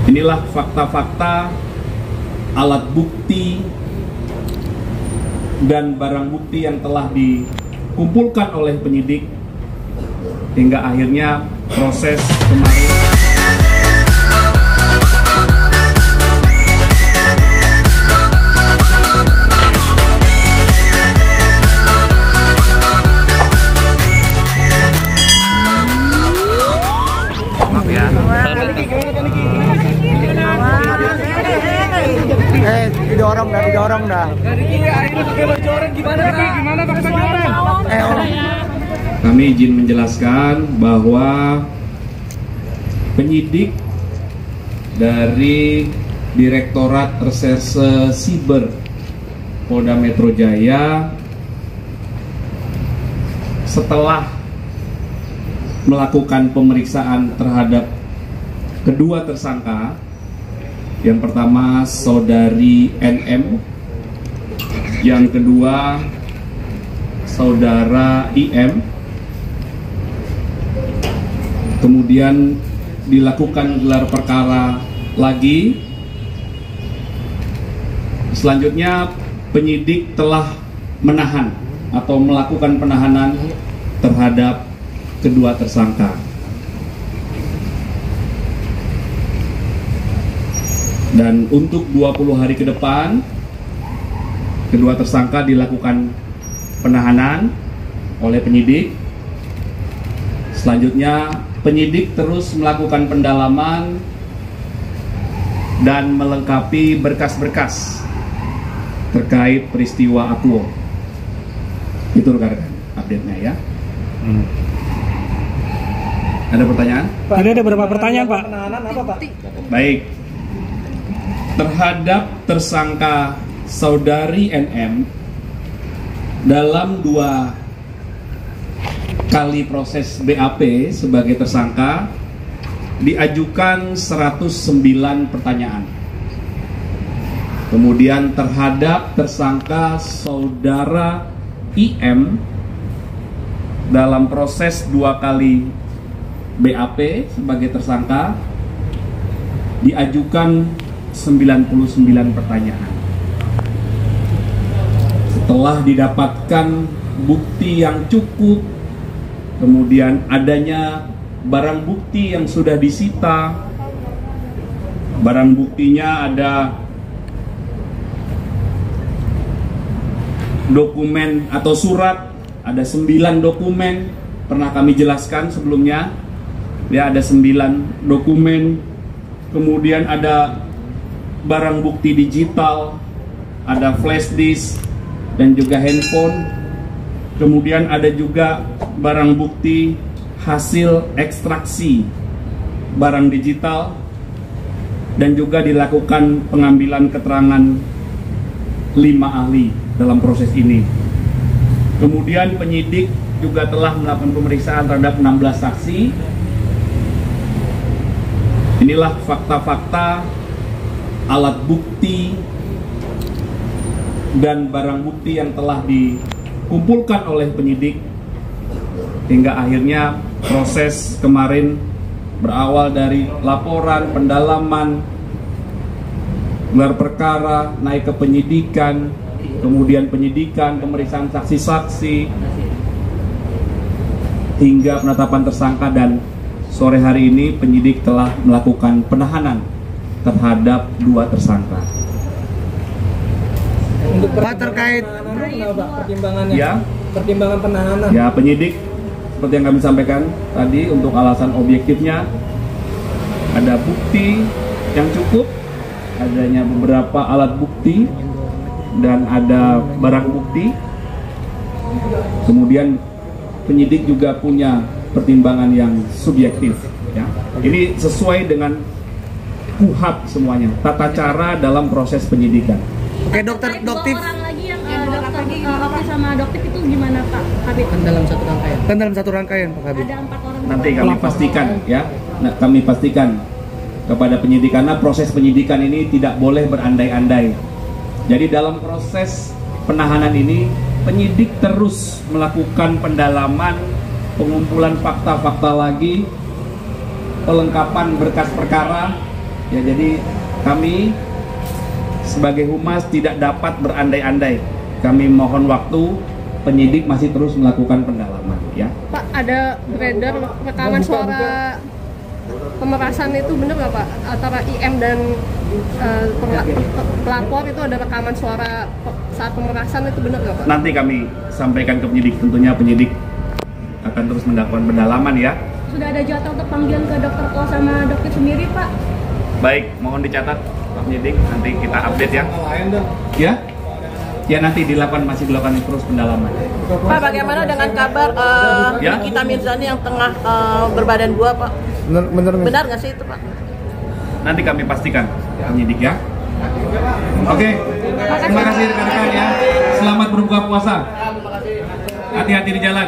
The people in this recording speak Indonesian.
Inilah fakta-fakta, alat bukti, dan barang bukti yang telah dikumpulkan oleh penyidik hingga akhirnya proses kemarin. Didorong dah. Kami izin menjelaskan bahwa penyidik dari Direktorat Reserse Siber Polda Metro Jaya setelah melakukan pemeriksaan terhadap kedua tersangka, yang pertama saudari NM, yang kedua saudara IM, kemudian dilakukan gelar perkara lagi. Selanjutnya penyidik telah menahan atau melakukan penahanan terhadap kedua tersangka. Dan untuk 20 hari ke depan, kedua tersangka dilakukan penahanan oleh penyidik. Selanjutnya, penyidik terus melakukan pendalaman dan melengkapi berkas-berkas terkait peristiwa Akuo. Itu rekan-rekan update-nya ya. Ada pertanyaan? Tadi ada beberapa pertanyaan, Pak. Penahanan apa, Pak? Baik. Terhadap tersangka saudari NM, dalam 2 kali proses BAP sebagai tersangka diajukan 109 pertanyaan. Kemudian terhadap tersangka saudara IM dalam proses 2 kali BAP sebagai tersangka diajukan 99 pertanyaan. Setelah didapatkan bukti yang cukup, kemudian adanya barang bukti yang sudah disita. Barang buktinya ada dokumen atau surat, ada 9 dokumen, pernah kami jelaskan sebelumnya. Ya, ada 9 dokumen. Kemudian ada barang bukti digital, ada flash disk dan juga handphone. Kemudian ada juga barang bukti hasil ekstraksi barang digital, dan juga dilakukan pengambilan keterangan 5 ahli dalam proses ini. Kemudian penyidik juga telah melakukan pemeriksaan terhadap 16 saksi. Inilah fakta-fakta, alat bukti, dan barang bukti yang telah dikumpulkan oleh penyidik hingga akhirnya proses kemarin berawal dari laporan, pendalaman, gelar perkara, naik ke penyidikan, kemudian penyidikan, pemeriksaan saksi-saksi, hingga penetapan tersangka, dan sore hari ini penyidik telah melakukan penahanan terhadap 2 tersangka. Untuk Pak, terkait pertimbangannya, Ya, pertimbangan penahanan. ya penyidik seperti yang kami sampaikan tadi, untuk alasan objektifnya ada bukti yang cukup, adanya beberapa alat bukti dan ada barang bukti. Kemudian penyidik juga punya pertimbangan yang subjektif. Ya, ini sesuai dengan KUHAP semuanya, tata cara dalam proses penyidikan. Oke, dokter, doktif. 2 orang lagi yang dokter Oki sama doktif itu gimana, Pak Kabit? Kan dalam satu rangkaian. Kan dalam satu rangkaian, Pak Kabit. Ada 4 orang. Nanti kami pastikan ya. Nah, kami pastikan kepada penyidik, karena proses penyidikan ini tidak boleh berandai-andai. Jadi dalam proses penahanan ini penyidik terus melakukan pendalaman, pengumpulan fakta-fakta lagi, pelengkapan berkas perkara, Ya, jadi kami sebagai humas tidak dapat berandai-andai. Kami mohon waktu, penyidik masih terus melakukan pendalaman ya. Pak, ada beredar rekaman suara pemerasan itu benar nggak Pak? Antara IM dan pelapor itu ada rekaman suara saat pemerasan itu benar nggak Pak? Nanti kami sampaikan ke penyidik, tentunya penyidik akan terus melakukan pendalaman ya. Sudah ada jadwal untuk panggilan ke dokter Ko sama dokter sendiri Pak? Baik, mohon dicatat Pak penyidik, nanti kita update ya. Ya? Ya, nanti masih dilakukan terus pendalaman. Pak, bagaimana dengan kabar Ya? Nikita Mirzani yang tengah berbadan 2, Pak? Benar nggak sih itu, Pak? Nanti kami pastikan penyidik ya. Oke, terima kasih rekan-rekan ya. Selamat berbuka puasa. Hati-hati di jalan.